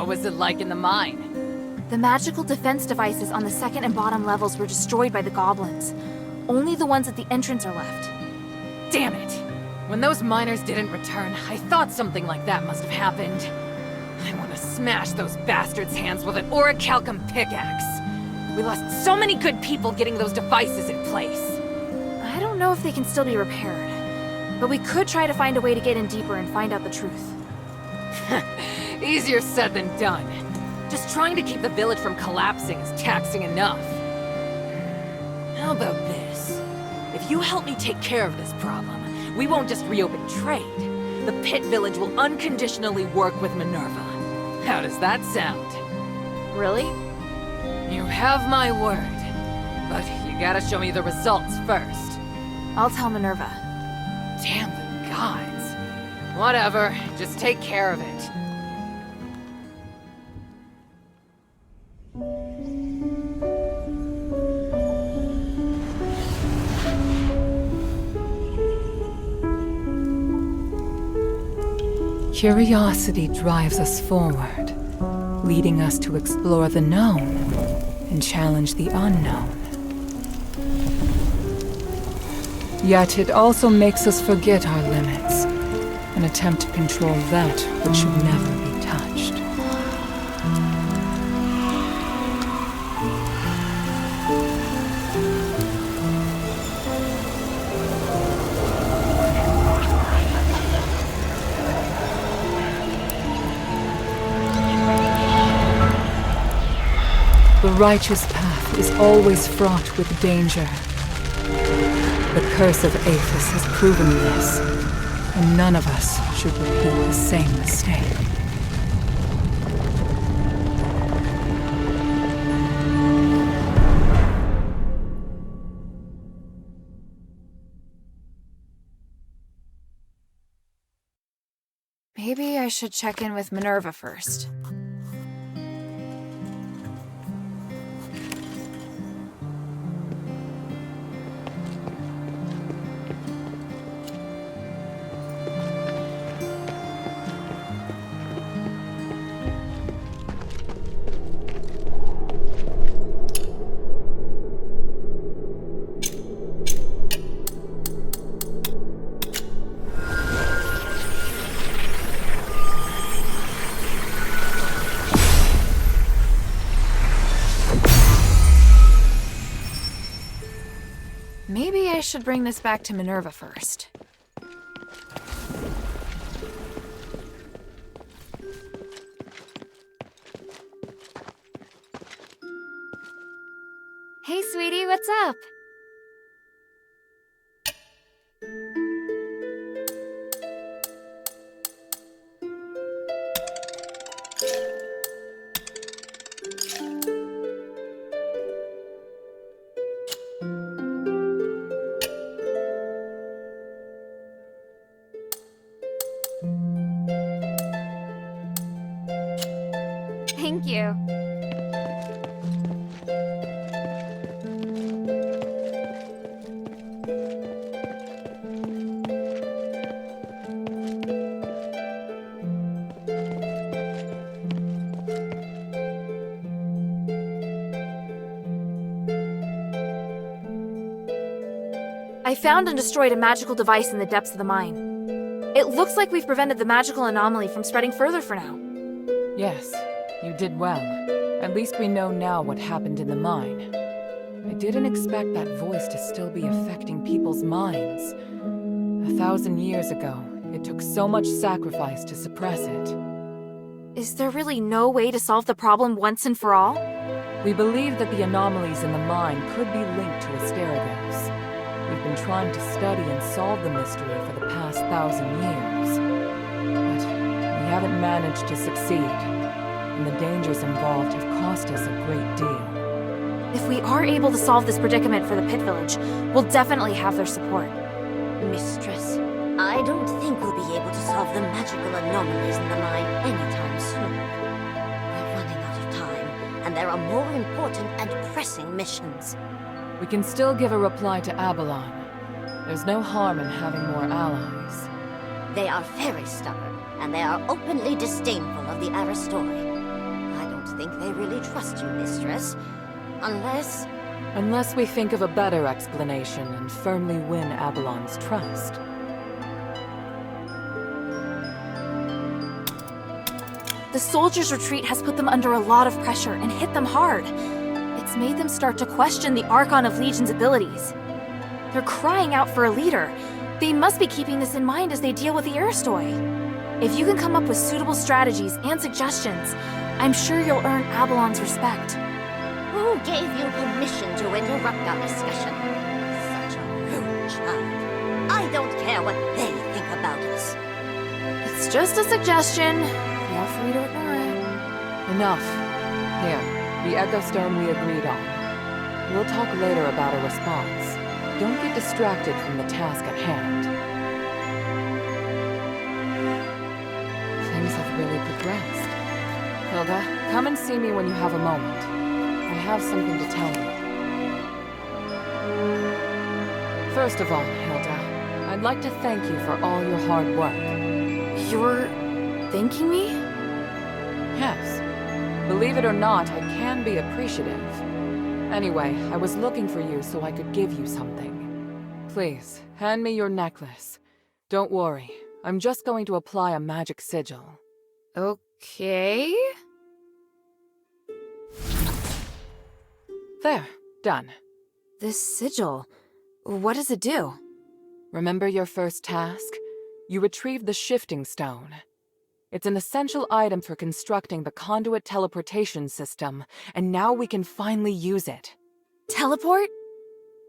What was it like in the mine? The magical defense devices on the second and bottom levels were destroyed by the goblins. Only the ones at the entrance are left. Damn it! When those miners didn't return, I thought something like that must have happened. I want to smash those bastards' hands with an orichalcum pickaxe. We lost so many good people getting those devices in place. I don't know if they can still be repaired, but we could try to find a way to get in deeper and find out the truth. Easier said than done. Just trying to keep the village from collapsing is taxing enough. How about this? If you help me take care of this problem, we won't just reopen trade. The Pit Village will unconditionally work with Minerva. How does that sound? Really? You have my word. But you gotta show me the results first. I'll tell Minerva. Damn the gods. Whatever, just take care of it. Curiosity drives us forward, leading us to explore the known and challenge the unknown. Yet it also makes us forget our limits and attempt to control that which should never be touched. The righteous path is always fraught with danger. The curse of Aphis has proven this, and none of us should repeat the same mistake. Maybe I should check in with Minerva first. Maybe I should bring this back to Minerva first. Hey, sweetie, what's up? Thank you. I found and destroyed a magical device in the depths of the mine. It looks like we've prevented the magical anomaly from spreading further for now. Yes, you did well. At least we know now what happened in the mine. I didn't expect that voice to still be affecting people's minds. 1,000 years ago, it took so much sacrifice to suppress it. Is there really no way to solve the problem once and for all? We believe that the anomalies in the mine could be linked to Asterigos. We've been trying to study and solve the mystery for the past 1,000 years. But we haven't managed to succeed, and the dangers involved have cost us a great deal. If we are able to solve this predicament for the Pit Village, we'll definitely have their support. Mistress, I don't think we'll be able to solve the magical anomalies in the mine anytime soon. We're running out of time, and there are more important and pressing missions. We can still give a reply to Avalon. There's no harm in having more allies. They are very stubborn, and they are openly disdainful of the Aristori. they really trust you, Mistress. Unless... Unless we think of a better explanation and firmly win Avalon's trust. The soldiers' retreat has put them under a lot of pressure and hit them hard. It's made them start to question the Archon of Legion's abilities. They're crying out for a leader. They must be keeping this in mind as they deal with the Aristoi. If you can come up with suitable strategies and suggestions, I'm sure you'll earn Avalon's respect. Who gave you permission to interrupt our discussion? Such a rude child. I don't care what they think about us. It's just a suggestion. Feel free to ignore it. Enough. Here, the Echo Stone we agreed on. We'll talk later about a response. Don't get distracted from the task at hand. Things have really progressed. Hilda, come and see me when you have a moment. I have something to tell you. First of all, Hilda, I'd like to thank you for all your hard work. You're thanking me? Yes. Believe it or not, I can be appreciative. Anyway, I was looking for you so I could give you something. Please, hand me your necklace. Don't worry, I'm just going to apply a magic sigil. Okay. There, done. This sigil, what does it do? Remember your first task? You retrieved the shifting stone. It's an essential item for constructing the conduit teleportation system, and now we can finally use it. Teleport?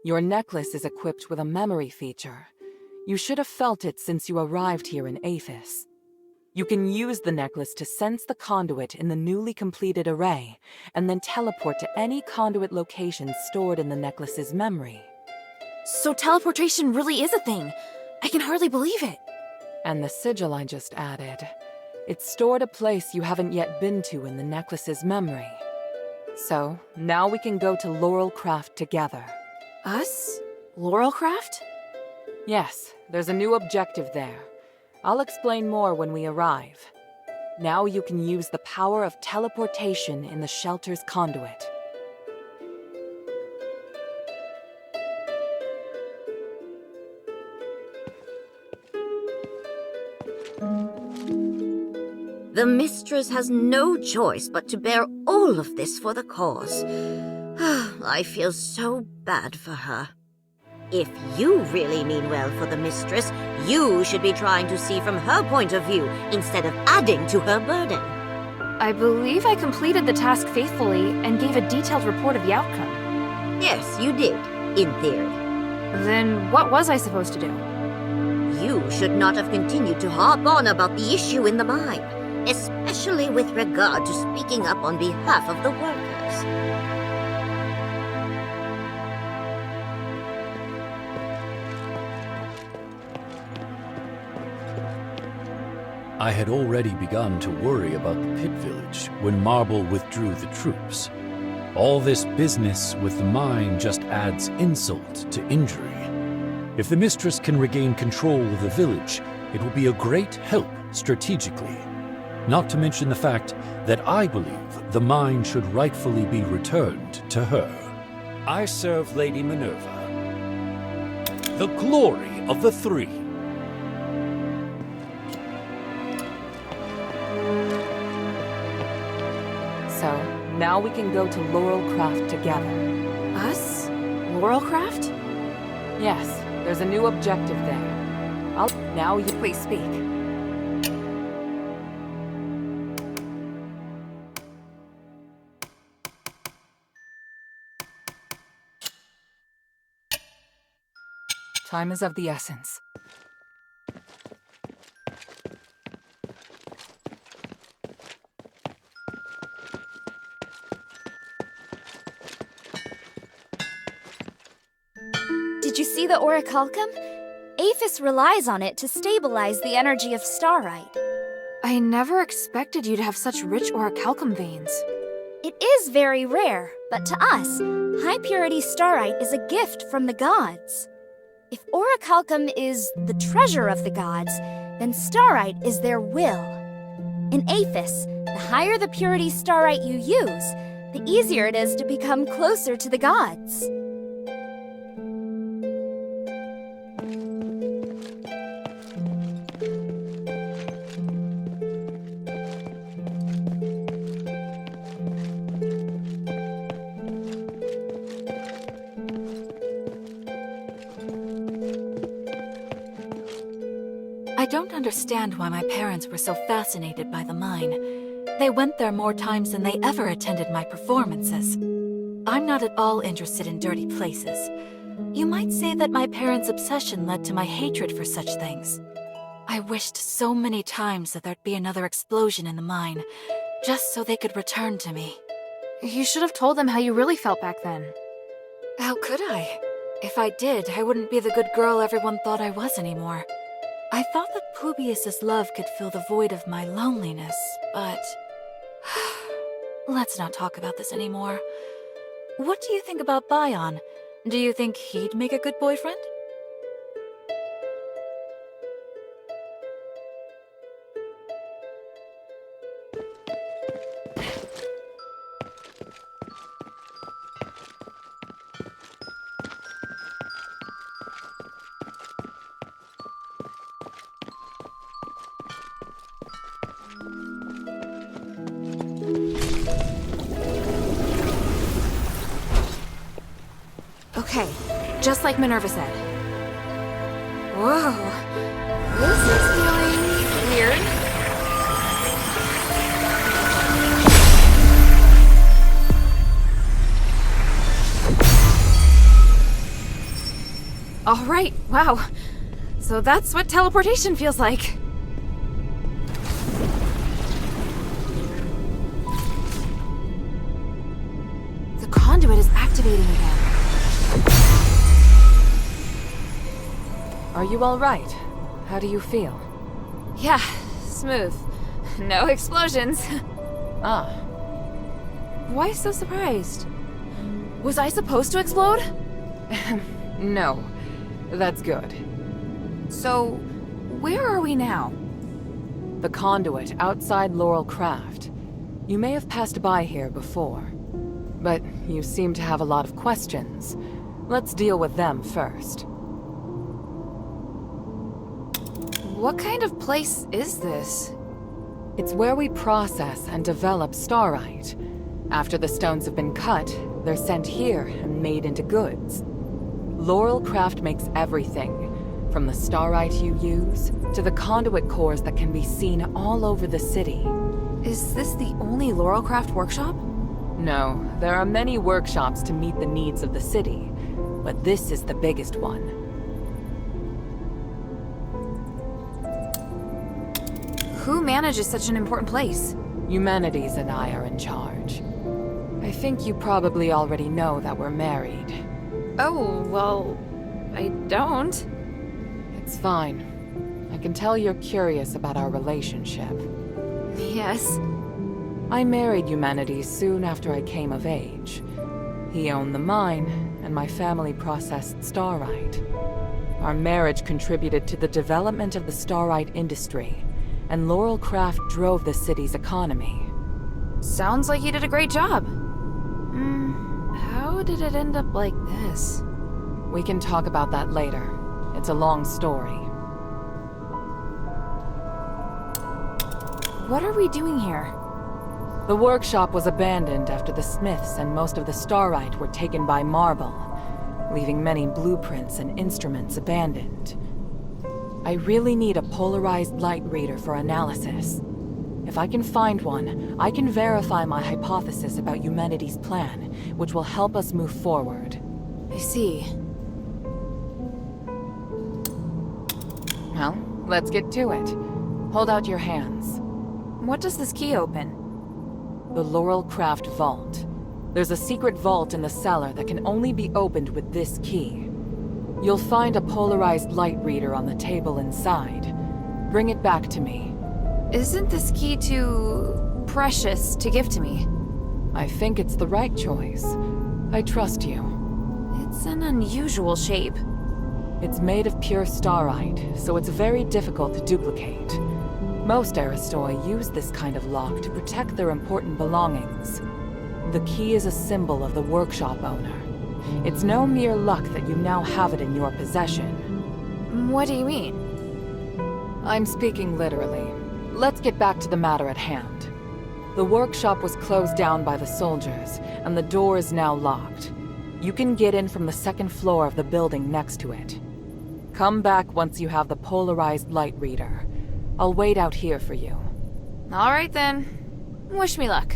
Your necklace is equipped with a memory feature. You should have felt it since you arrived here in Aphis. You can use the necklace to sense the conduit in the newly completed array, and then teleport to any conduit location stored in the necklace's memory. So teleportation really is a thing. I can hardly believe it. And the sigil I just added. It's stored a place you haven't yet been to in the necklace's memory. So, now we can go to Laurelcraft together. Us? Laurelcraft? Yes, there's a new objective there. I'll explain more when we arrive. Now you can use the power of teleportation in the shelter's conduit. The Mistress has no choice but to bear all of this for the cause. I feel so bad for her. If you really mean well for the Mistress, you should be trying to see from her point of view instead of adding to her burden. I believe I completed the task faithfully and gave a detailed report of the outcome. Yes, you did, in theory. Then what was I supposed to do? You should not have continued to harp on about the issue in the mine, especially with regard to speaking up on behalf of the workers. I had already begun to worry about the pit village when Marble withdrew the troops. All this business with the mine just adds insult to injury. If the Mistress can regain control of the village, it will be a great help strategically. Not to mention the fact that I believe the mine should rightfully be returned to her. I serve Lady Minerva, the glory of the Three. So, now we can go to Laurelcraft together. Us? Laurelcraft? Yes, there's a new objective there. Now you please speak. Time is of the essence. Did you see the orichalcum? Aphis relies on it to stabilize the energy of starite. I never expected you to have such rich orichalcum veins. It is very rare, but to us, high-purity starite is a gift from the gods. If orichalcum is the treasure of the gods, then starite is their will. In Aphis, the The higher the purity starite you use, the easier it is to become closer to the gods. I don't understand why my parents were so fascinated by the mine. They went there more times than they ever attended my performances. I'm not at all interested in dirty places. You might say that my parents' obsession led to my hatred for such things. I wished so many times that there'd be another explosion in the mine, just so they could return to me. You should have told them how you really felt back then. How could I? If I did, I wouldn't be the good girl everyone thought I was anymore. I thought that Publius's love could fill the void of my loneliness, but... Let's not talk about this anymore. What do you think about Bion? Do you think he'd make a good boyfriend? Okay, just like Minerva said. Whoa, this is feeling weird. All right, wow. So that's what teleportation feels like. The conduit is activating again. Are you all right? How do you feel? Yeah, smooth. No explosions. Ah, Why so surprised? Was I supposed to explode? no. That's good. So, where are we now? The conduit outside Laurel Craft. You may have passed by here before, but you seem to have a lot of questions. Let's deal with them first. What kind of place is this? It's where we process and develop starite. After the stones have been cut, they're sent here and made into goods. Laurel Craft makes everything, from the starite you use to the conduit cores that can be seen all over the city. Is this the only Laurelcraft workshop? No, there are many workshops to meet the needs of the city, but this is the biggest one. Who manages such an important place? Humanities and I are in charge. I think you probably already know that we're married. Oh, well, I don't. It's fine. I can tell you're curious about our relationship. Yes. I married Humanities soon after I came of age. He owned the mine, and my family processed starite. Our marriage contributed to the development of the starite industry, and Laurel Craft drove the city's economy. Sounds like you did a great job. How did it end up like this? We can talk about that later. It's a long story. What are we doing here? The workshop was abandoned after the smiths and most of the starite were taken by Marble, leaving many blueprints and instruments abandoned. I really need a polarized light reader for analysis. If I can find one, I can verify my hypothesis about humanity's plan, which will help us move forward. I see. Well, let's get to it. Hold out your hands. What does this key open? The Laurel Craft Vault. There's a secret vault in the cellar that can only be opened with this key. You'll find a polarized light reader on the table inside. Bring it back to me. Isn't this key too precious to give to me? I think it's the right choice. I trust you. It's an unusual shape. It's made of pure starite, so it's very difficult to duplicate. Most Aristoi use this kind of lock to protect their important belongings. The key is a symbol of the workshop owner. It's no mere luck that you now have it in your possession. What do you mean? I'm speaking literally. Let's get back to the matter at hand. The workshop was closed down by the soldiers, and the door is now locked. You can get in from the second floor of the building next to it. Come back once you have the polarized light reader. I'll wait out here for you. All right then. Wish me luck.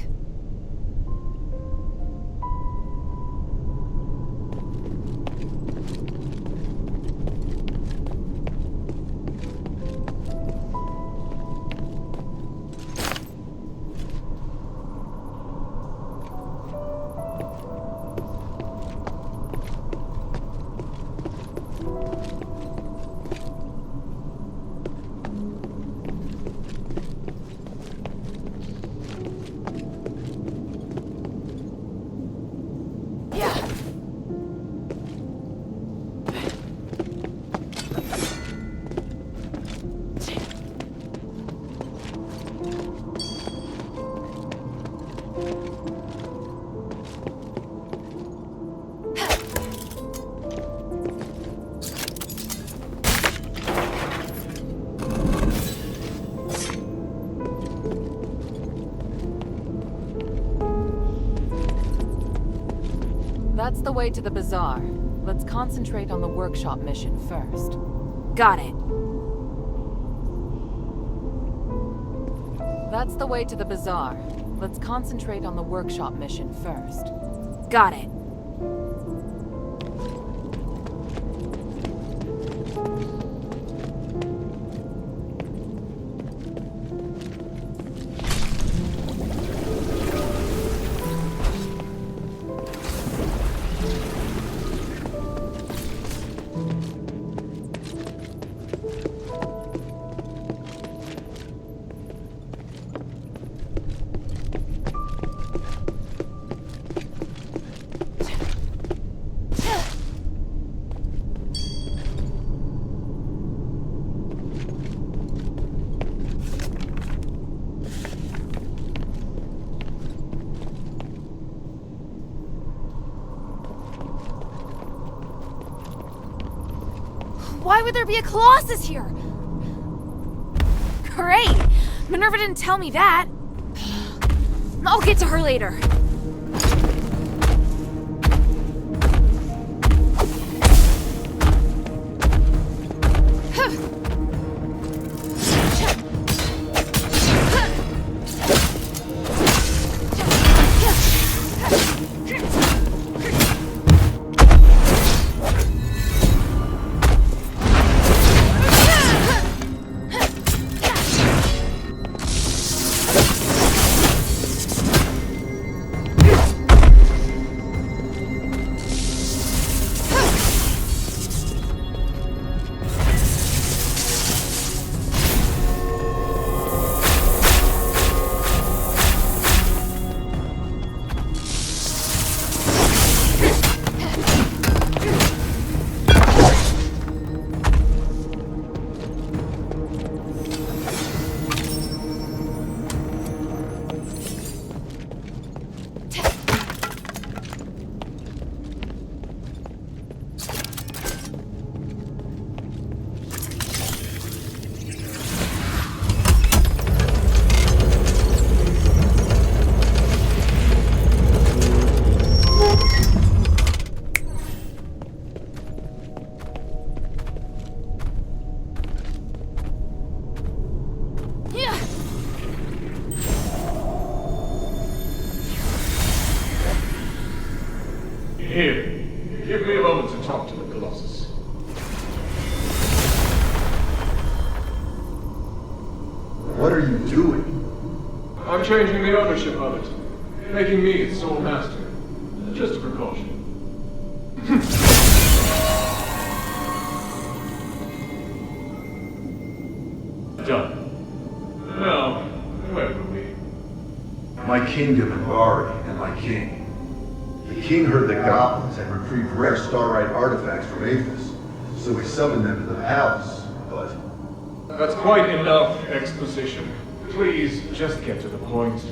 That's the way to the bazaar. Let's concentrate on the workshop mission first. Got it. That's the way to the bazaar. Let's concentrate on the workshop mission first. Got it. Why would there be a Colossus here? Great! Minerva didn't tell me that. I'll get to her later. Here, give me a moment to talk to the Colossus. What are you doing? I'm changing the ownership of it, making me its sole master. Just a precaution. Done. Now, where were we? My kingdom in Bari and my king. The king heard that goblins had retrieved rare starlight artifacts from Aphis, so he summoned them to the palace, but That's quite enough exposition. Please, just get to the point.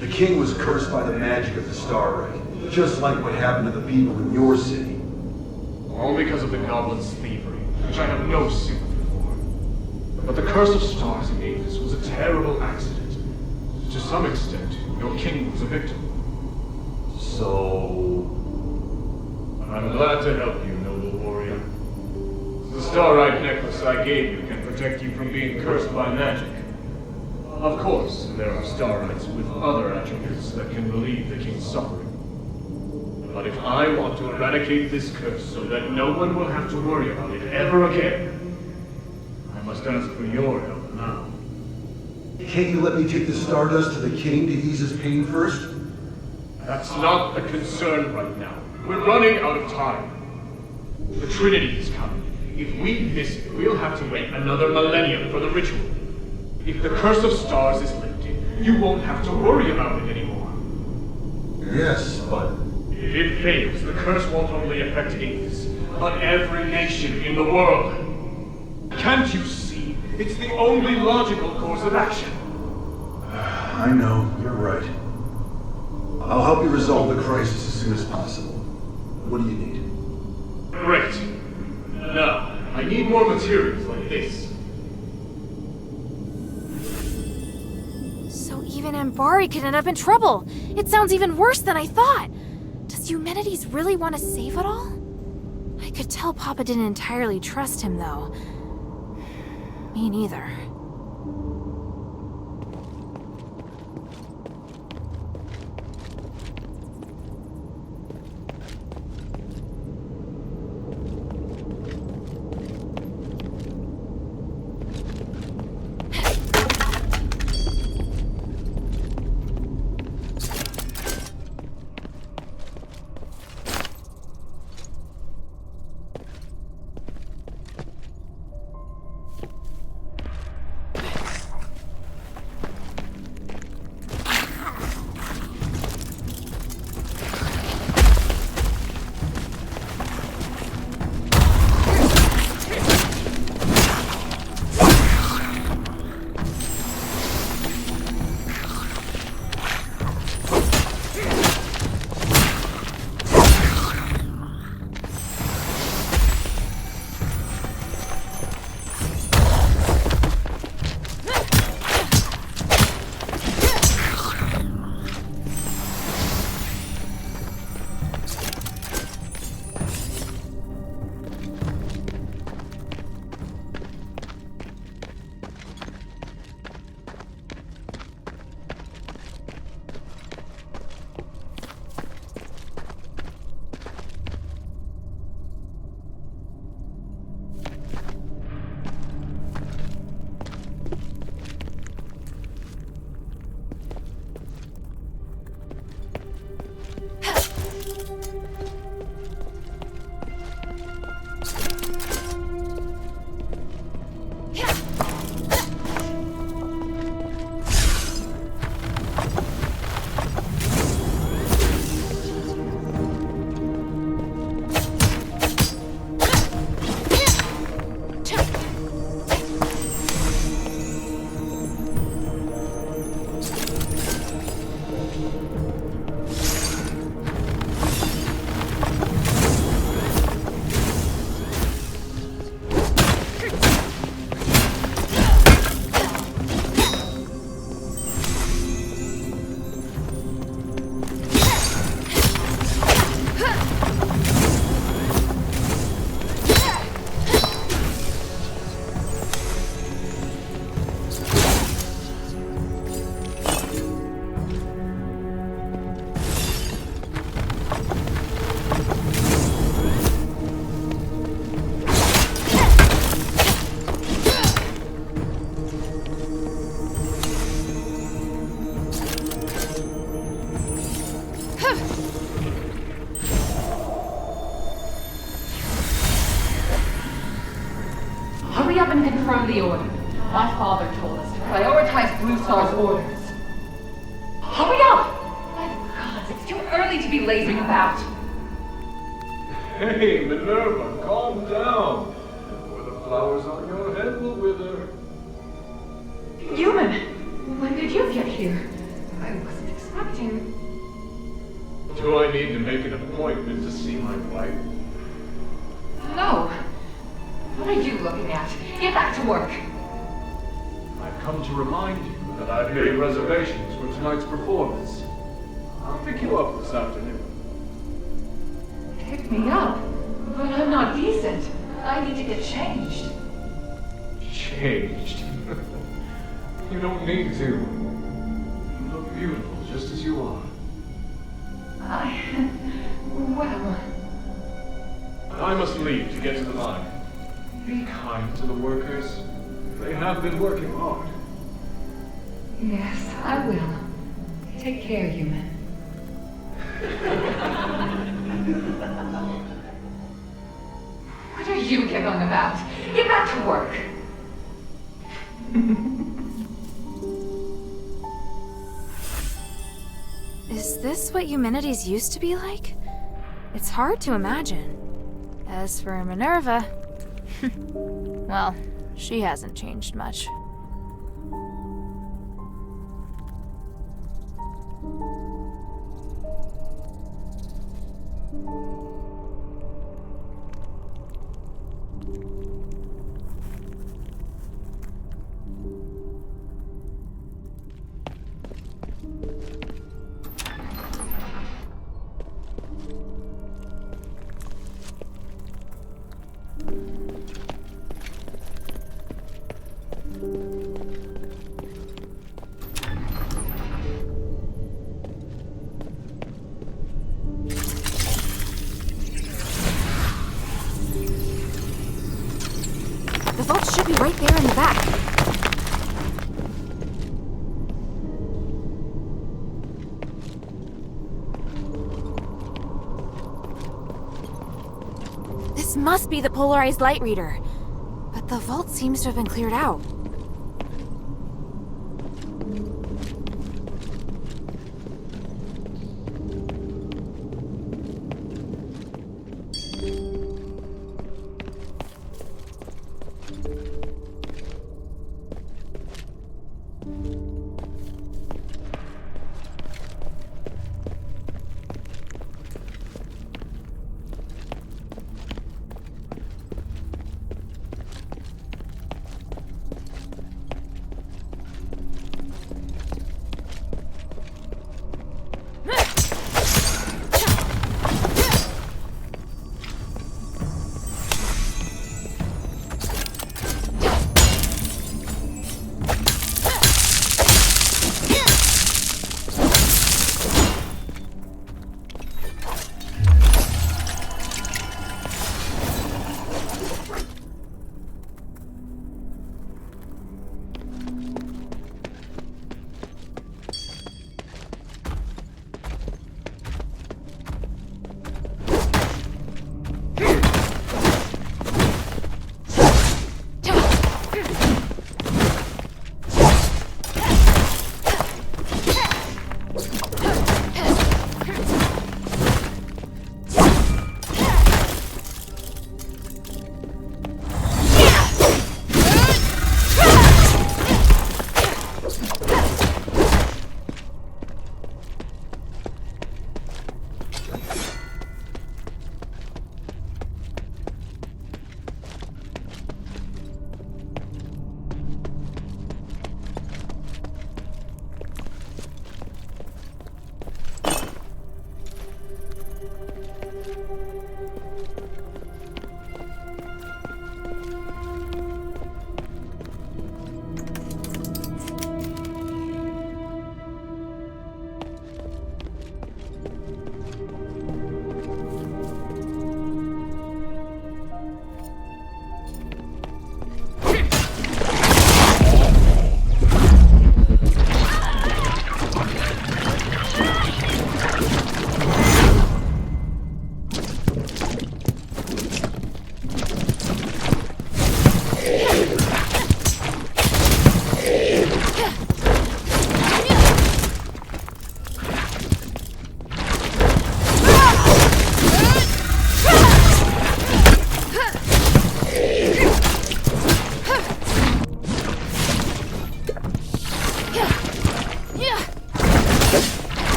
The king was cursed by the magic of the Starlight, just like what happened to the people in your city. All because of the goblin's thievery, which I have no sympathy for. But the curse of stars in Avis was a terrible accident. To some extent, your king was a victim. So... I'm glad to help you, noble warrior. The Starlight necklace I gave you can protect you from being cursed by magic. Of course, there are Starlights with other attributes that can relieve the king's suffering. But if I want to eradicate this curse so that no one will have to worry about it ever again, I must ask for your help now. Can't you let me take the Stardust to the king to ease his pain first? That's not the concern right now. We're running out of time. The Trinity is coming. If we miss it, we'll have to wait another millennium for the ritual. If the Curse of Stars is lifted, you won't have to worry about it anymore. Yes, but... If it fails, the curse won't only affect Avis, but every nation in the world. Can't you see? It's the only logical course of action. I know, you're right. I'll help you resolve the crisis as soon as possible. What do you need? Great. Now, I need more materials like this. So even Ambari could end up in trouble. It sounds even worse than I thought. Does Eumenides really want to save it all? I could tell Papa didn't entirely trust him, though. Me neither. Hurry up and confirm the order. My father told us to prioritize Blue Star's orders. Hurry up! My gods, it's too early to be lazing about. Hey, Minerva, calm down. For the flowers on your head will wither. Human! When did you get here? I wasn't expecting... Do I need to make an appointment to see my wife? No. What are you looking at? Get back to work. I've come to remind you that I've made reservations for tonight's performance. I'll pick you up this afternoon. Pick me up? But I'm not decent. I need to get changed. Changed? You don't need to. You look beautiful just as you are. Well... I must leave to get to the mine. Be kind to the workers. They have been working hard. Yes, I will. Take care, human. What are you giggling about? Get back to work. Is this what humanities used to be like? It's hard to imagine. As for Minerva... well, she hasn't changed much. The vault should be right there in the back. This must be the polarized light reader. But the vault seems to have been cleared out.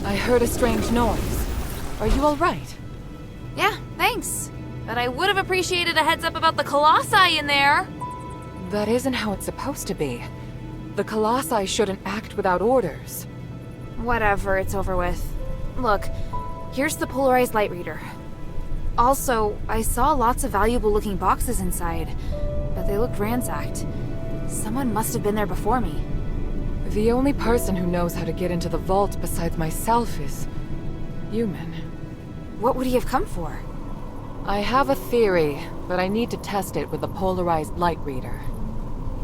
I heard a strange noise. Are you alright? Yeah, thanks. But I would have appreciated a heads up about the Colossi in there. That isn't how it's supposed to be. The Colossi shouldn't act without orders. Whatever, it's over with. Look, here's the polarized light reader. Also, I saw lots of valuable looking boxes inside, but they looked ransacked. Someone must have been there before me. The only person who knows how to get into the vault besides myself is human. What would he have come for? I have a theory, but I need to test it with a polarized light reader.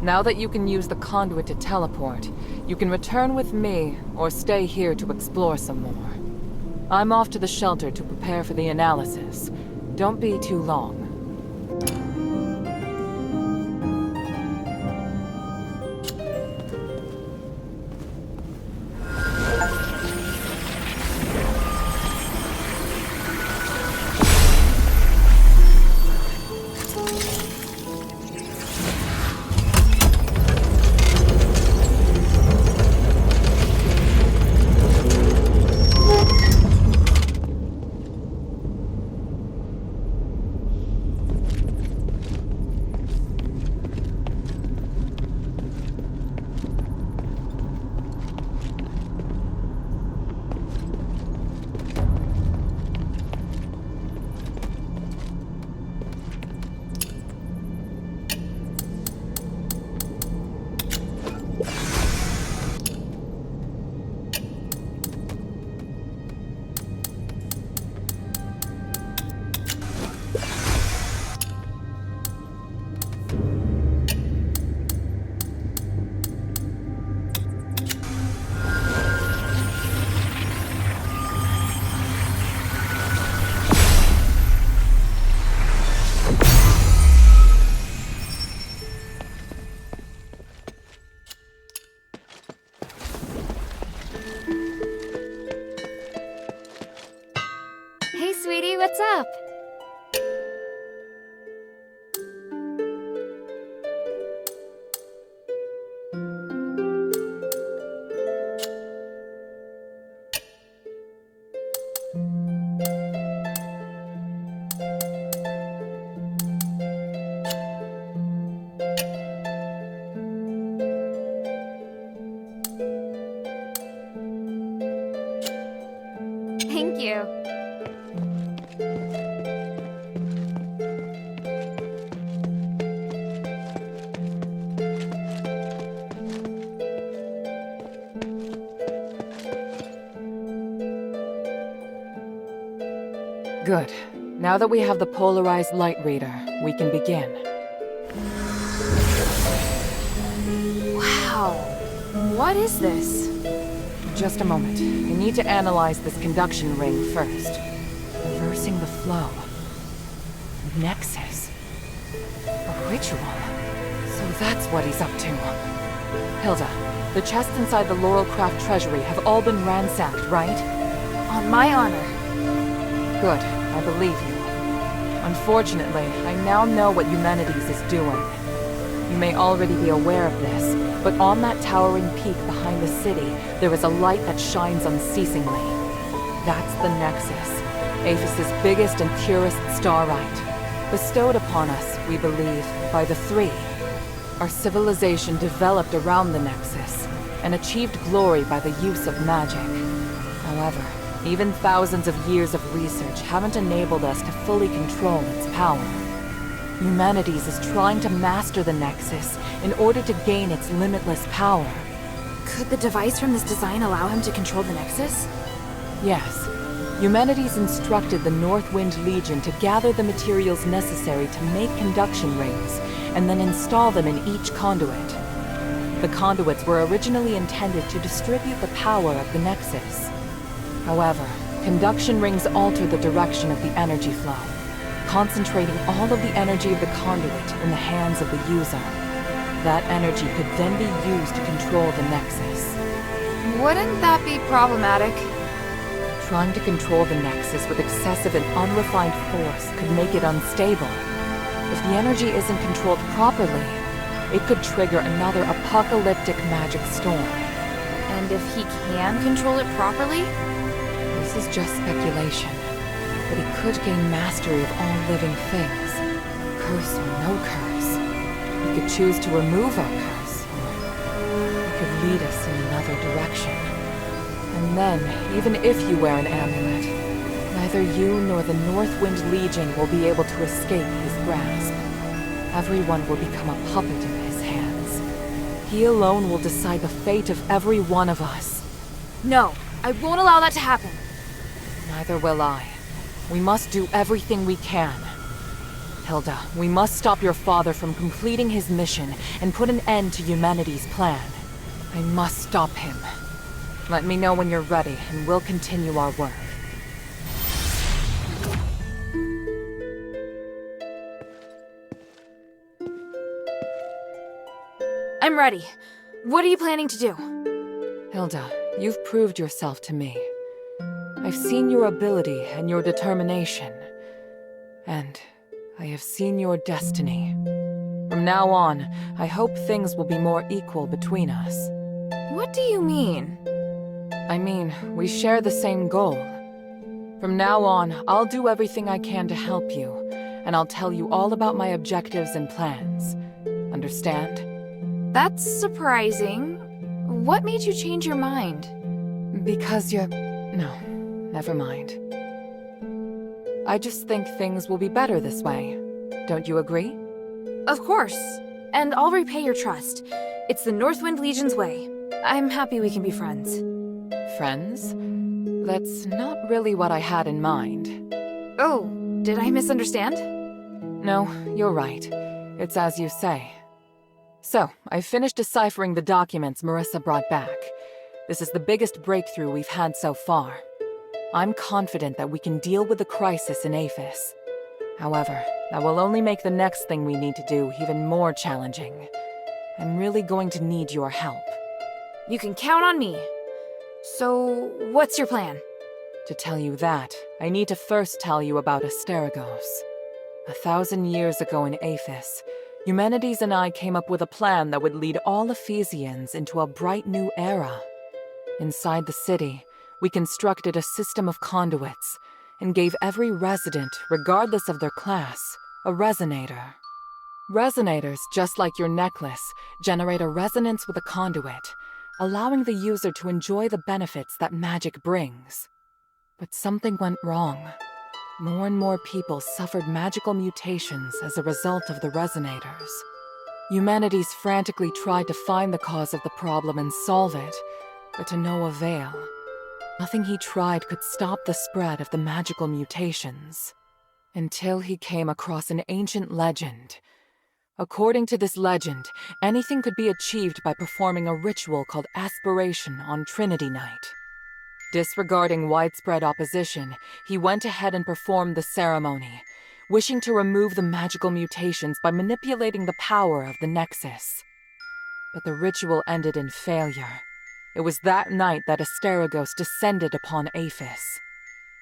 Now that you can use the conduit to teleport, you can return with me or stay here to explore some more. I'm off to the shelter to prepare for the analysis. Don't be too long. Hey, sweetie, what's up? Thank you. Good. Now that we have the polarized light reader, we can begin. Wow. What is this? Just a moment. I need to analyze this conduction ring first. Reversing the flow. Nexus. A ritual. So that's what he's up to. Hilda, the chests inside the Laurelcraft treasury have all been ransacked, right? On my honor. Good. I believe you. Unfortunately, I now know what Eumenides is doing. You may already be aware of this, but on that towering peak behind the city, there is a light that shines unceasingly. That's the Nexus, Aphis's biggest and purest starlight. Bestowed upon us, we believe, by the Three. Our civilization developed around the Nexus, and achieved glory by the use of magic. However, even thousands of years of research haven't enabled us to fully control its power. Eumenides is trying to master the Nexus in order to gain its limitless power. Could the device from this design allow him to control the Nexus? Yes. Eumenides instructed the Northwind Legion to gather the materials necessary to make conduction rings, and then install them in each conduit. The conduits were originally intended to distribute the power of the Nexus. However, conduction rings alter the direction of the energy flow, concentrating all of the energy of the conduit in the hands of the user. That energy could then be used to control the Nexus. Wouldn't that be problematic? Trying to control the Nexus with excessive and unrefined force could make it unstable. If the energy isn't controlled properly, it could trigger another apocalyptic magic storm. And if he can control it properly? This is just speculation, but he could gain mastery of all living things, curse or no curse. He could choose to remove our curse, or he could lead us in another direction. And then, even if you wear an amulet, neither you nor the Northwind Legion will be able to escape his grasp. Everyone will become a puppet in his hands. He alone will decide the fate of every one of us. No, I won't allow that to happen. Neither will I. We must do everything we can. Hilda, we must stop your father from completing his mission and put an end to humanity's plan. I must stop him. Let me know when you're ready, and we'll continue our work. I'm ready. What are you planning to do? Hilda, you've proved yourself to me. I've seen your ability and your determination. And I have seen your destiny. From now on, I hope things will be more equal between us. What do you mean? I mean, we share the same goal. From now on, I'll do everything I can to help you, and I'll tell you all about my objectives and plans. Understand? That's surprising. What made you change your mind? Because you're... No, never mind. I just think things will be better this way. Don't you agree? Of course. And I'll repay your trust. It's the Northwind Legion's way. I'm happy we can be friends. Friends? That's not really what I had in mind. Oh, did I misunderstand? No, you're right. It's as you say. So, I finished deciphering the documents Marissa brought back. This is the biggest breakthrough we've had so far. I'm confident that we can deal with the crisis in Aphis. However, that will only make the next thing we need to do even more challenging. I'm really going to need your help. You can count on me. So, what's your plan? To tell you that, I need to first tell you about Asterigos. 1,000 years ago in Aphis, Eumenides and I came up with a plan that would lead all Ephesians into a bright new era. Inside the city, we constructed a system of conduits and gave every resident, regardless of their class, a resonator. Resonators, just like your necklace, generate a resonance with a conduit, allowing the user to enjoy the benefits that magic brings. But something went wrong. More and more people suffered magical mutations as a result of the resonators. Eumenides frantically tried to find the cause of the problem and solve it, but to no avail. Nothing he tried could stop the spread of the magical mutations. Until he came across an ancient legend. According to this legend, anything could be achieved by performing a ritual called aspiration on Trinity Night. Disregarding widespread opposition, he went ahead and performed the ceremony, wishing to remove the magical mutations by manipulating the power of the Nexus. But the ritual ended in failure. It was that night that Asterigos descended upon Aphis.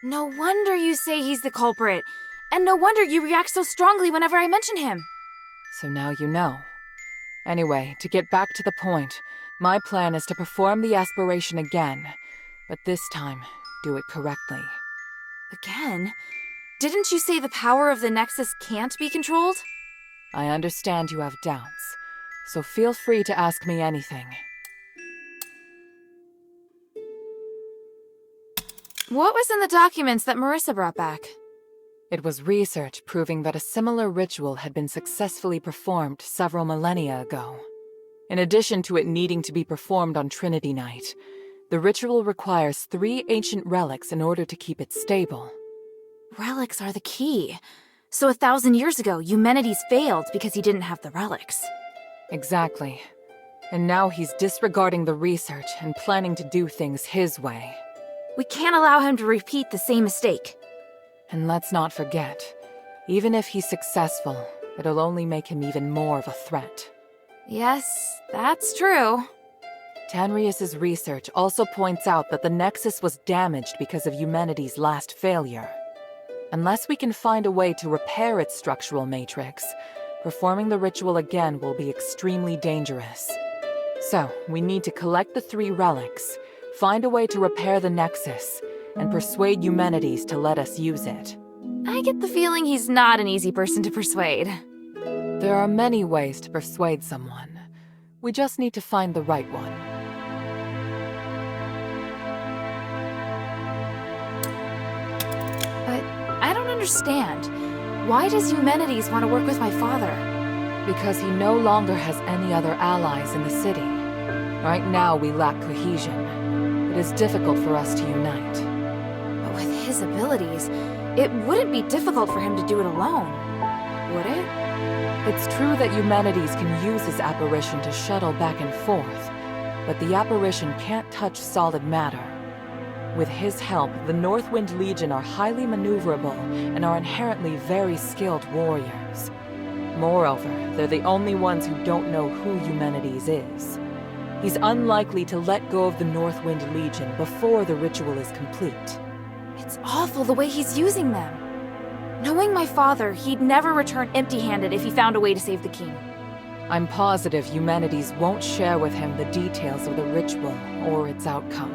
No wonder you say he's the culprit. And no wonder you react so strongly whenever I mention him. So now you know. Anyway, to get back to the point, my plan is to perform the aspiration again, but this time, do it correctly. Again? Didn't you say the power of the Nexus can't be controlled? I understand you have doubts, so feel free to ask me anything. What was in the documents that Marissa brought back? It was research proving that a similar ritual had been successfully performed several millennia ago. In addition to it needing to be performed on Trinity Night, the ritual requires 3 ancient relics in order to keep it stable. Relics are the key. So 1,000 years ago, Eumenides failed because he didn't have the relics. Exactly. And now he's disregarding the research and planning to do things his way. We can't allow him to repeat the same mistake. And let's not forget, even if he's successful, it'll only make him even more of a threat. Yes, that's true. Tanrius's research also points out that the Nexus was damaged because of Eumenides' last failure. Unless we can find a way to repair its structural matrix, performing the ritual again will be extremely dangerous. So, we need to collect the 3 relics, find a way to repair the Nexus, and persuade Eumenides to let us use it. I get the feeling he's not an easy person to persuade. There are many ways to persuade someone. We just need to find the right one. But I don't understand. Why does Eumenides want to work with my father? Because he no longer has any other allies in the city. Right now, we lack cohesion. It is difficult for us to unite. But with his abilities, it wouldn't be difficult for him to do it alone, would it? It's true that Eumenides can use his apparition to shuttle back and forth, but the apparition can't touch solid matter. With his help, the Northwind Legion are highly maneuverable and are inherently very skilled warriors. Moreover, they're the only ones who don't know who Eumenides is. He's unlikely to let go of the Northwind Legion before the ritual is complete. It's awful the way he's using them. Knowing my father, he'd never return empty-handed if he found a way to save the king. I'm positive Eumenides won't share with him the details of the ritual or its outcome.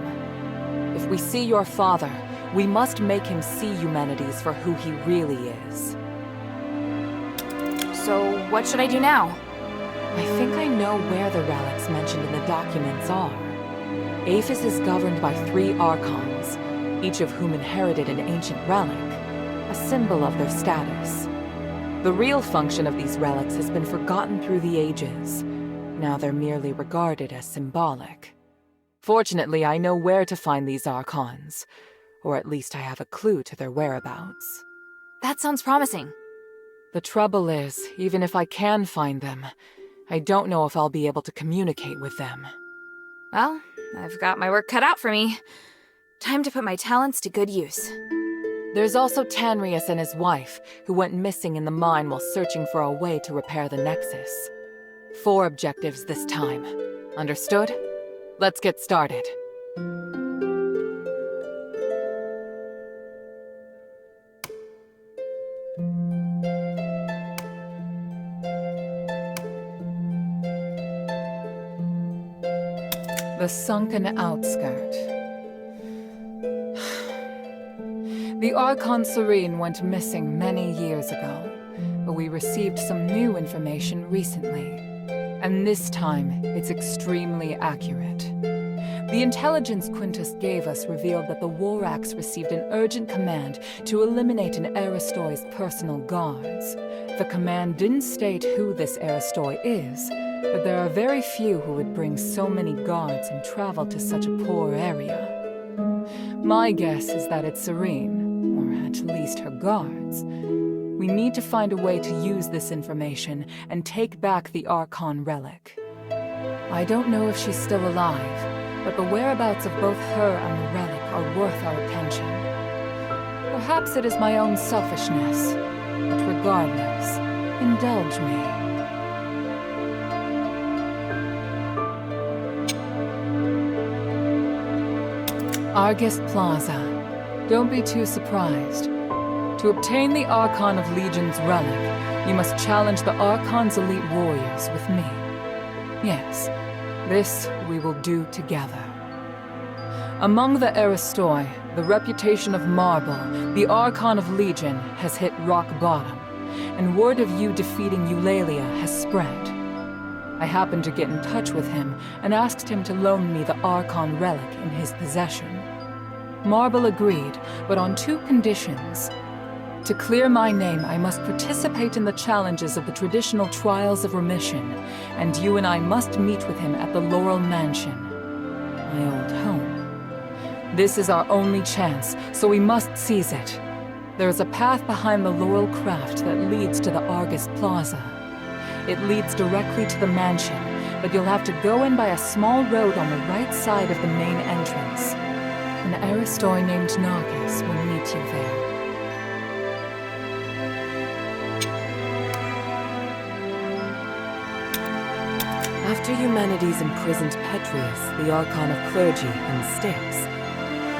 If we see your father, we must make him see Eumenides for who he really is. So, what should I do now? I think I know where the relics mentioned in the documents are. Aphis is governed by 3 Archons, each of whom inherited an ancient relic, a symbol of their status. The real function of these relics has been forgotten through the ages. Now they're merely regarded as symbolic. Fortunately, I know where to find these Archons, or at least I have a clue to their whereabouts. That sounds promising. The trouble is, even if I can find them, I don't know if I'll be able to communicate with them. Well, I've got my work cut out for me. Time to put my talents to good use. There's also Tanrius and his wife, who went missing in the mine while searching for a way to repair the Nexus. 4 objectives this time. Understood? Let's get started. The sunken outskirt. The Archon Serene went missing many years ago, but we received some new information recently. And this time, it's extremely accurate. The intelligence Quintus gave us revealed that the Warax received an urgent command to eliminate an Aristoi's personal guards. The command didn't state who this Aristoi is, but there are very few who would bring so many guards and travel to such a poor area. My guess is that it's Serene, or at least her guards. We need to find a way to use this information and take back the Archon relic. I don't know if she's still alive, but the whereabouts of both her and the relic are worth our attention. Perhaps it is my own selfishness, but regardless, indulge me. Argus Plaza. Don't be too surprised. To obtain the Archon of Legion's relic, you must challenge the Archon's elite warriors with me. Yes, this we will do together. Among the Aristoi, the reputation of Marble, the Archon of Legion, has hit rock bottom, and word of you defeating Eulalia has spread. I happened to get in touch with him and asked him to loan me the Archon relic in his possession. Marble agreed, but on 2 conditions. To clear my name, I must participate in the challenges of the traditional Trials of Remission, and you and I must meet with him at the Laurel Mansion, my old home. This is our only chance, so we must seize it. There is a path behind the Laurel Craft that leads to the Argus Plaza. It leads directly to the mansion, but you'll have to go in by a small road on the right side of the main entrance. An Aristoi named Narcus will meet you there. After Eumenides imprisoned Petrius, the Archon of Clergy, in Styx,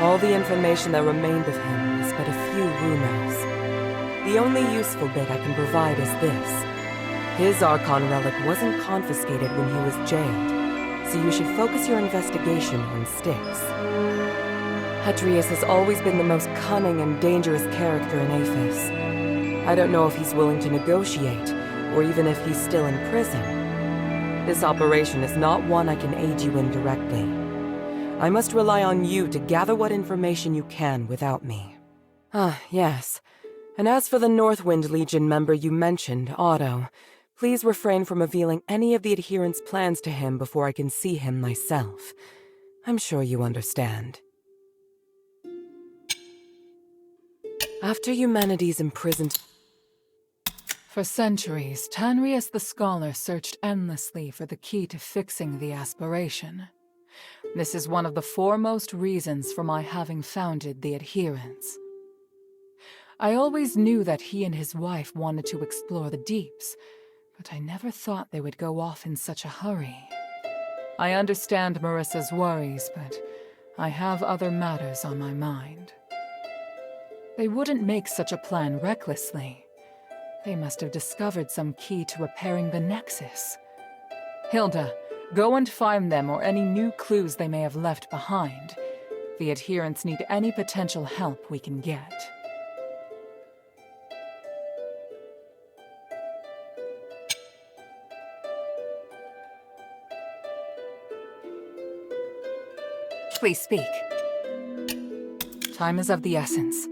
all the information that remained of him is but a few rumors. The only useful bit I can provide is this. His Archon relic wasn't confiscated when he was jailed, so you should focus your investigation on Styx. Petrius has always been the most cunning and dangerous character in Aphis. I don't know if he's willing to negotiate, or even if he's still in prison. This operation is not one I can aid you in directly. I must rely on you to gather what information you can without me. Ah, yes. And as for the Northwind Legion member you mentioned, Otto, please refrain from revealing any of the adherents' plans to him before I can see him myself. I'm sure you understand. After humanity's imprisoned... For centuries, Tanrius the Scholar searched endlessly for the key to fixing the aspiration. This is one of the foremost reasons for my having founded the Adherents. I always knew that he and his wife wanted to explore the deeps, but I never thought they would go off in such a hurry. I understand Marissa's worries, but I have other matters on my mind. They wouldn't make such a plan recklessly. They must have discovered some key to repairing the Nexus. Hilda, go and find them or any new clues they may have left behind. The Adherents need any potential help we can get. Please speak. Time is of the essence.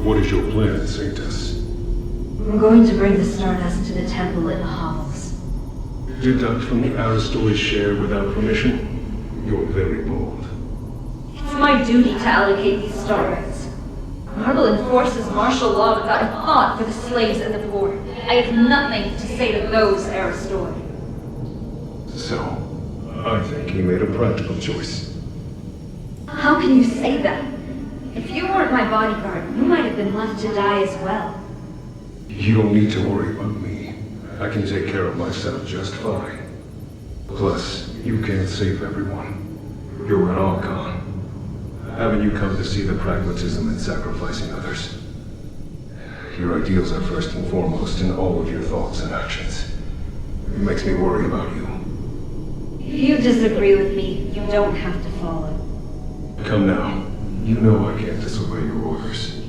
What is your plan, Sanctus? I'm going to bring the Stardust to the temple in the hovels. Deduct from the Aristori's share without permission? You're very bold. It's my duty to allocate these Stardust. Marble enforces martial law without a thought for the slaves and the poor. I have nothing to say to those Aristori. So, I think he made a practical choice. How can you say that? If you weren't my bodyguard, you might have been left to die as well. You don't need to worry about me. I can take care of myself just fine. Plus, you can't save everyone. You're an Archon. Haven't you come to see the pragmatism in sacrificing others? Your ideals are first and foremost in all of your thoughts and actions. It makes me worry about you. If you disagree with me, you don't have to follow. Come now. You know I can't disobey your orders.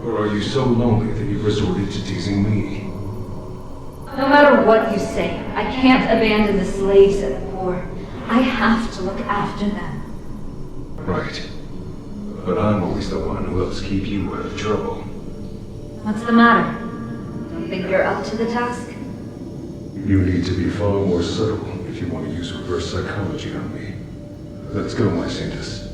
Or are you so lonely that you've resorted to teasing me? No matter what you say, I can't abandon the slaves and the poor. I have to look after them. Right. But I'm always the one who helps keep you out of trouble. What's the matter? Don't think you're up to the task? You need to be far more subtle if you want to use reverse psychology on me. Let's go, my Sanctus.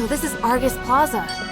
this is Argus Plaza.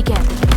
sneak in.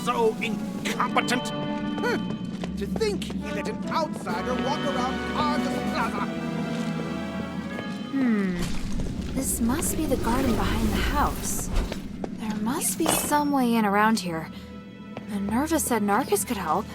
so incompetent. To think he let an outsider walk around Argus Plaza. This must be the garden behind the house. There must be some way in around here. Minerva said Narcus could help.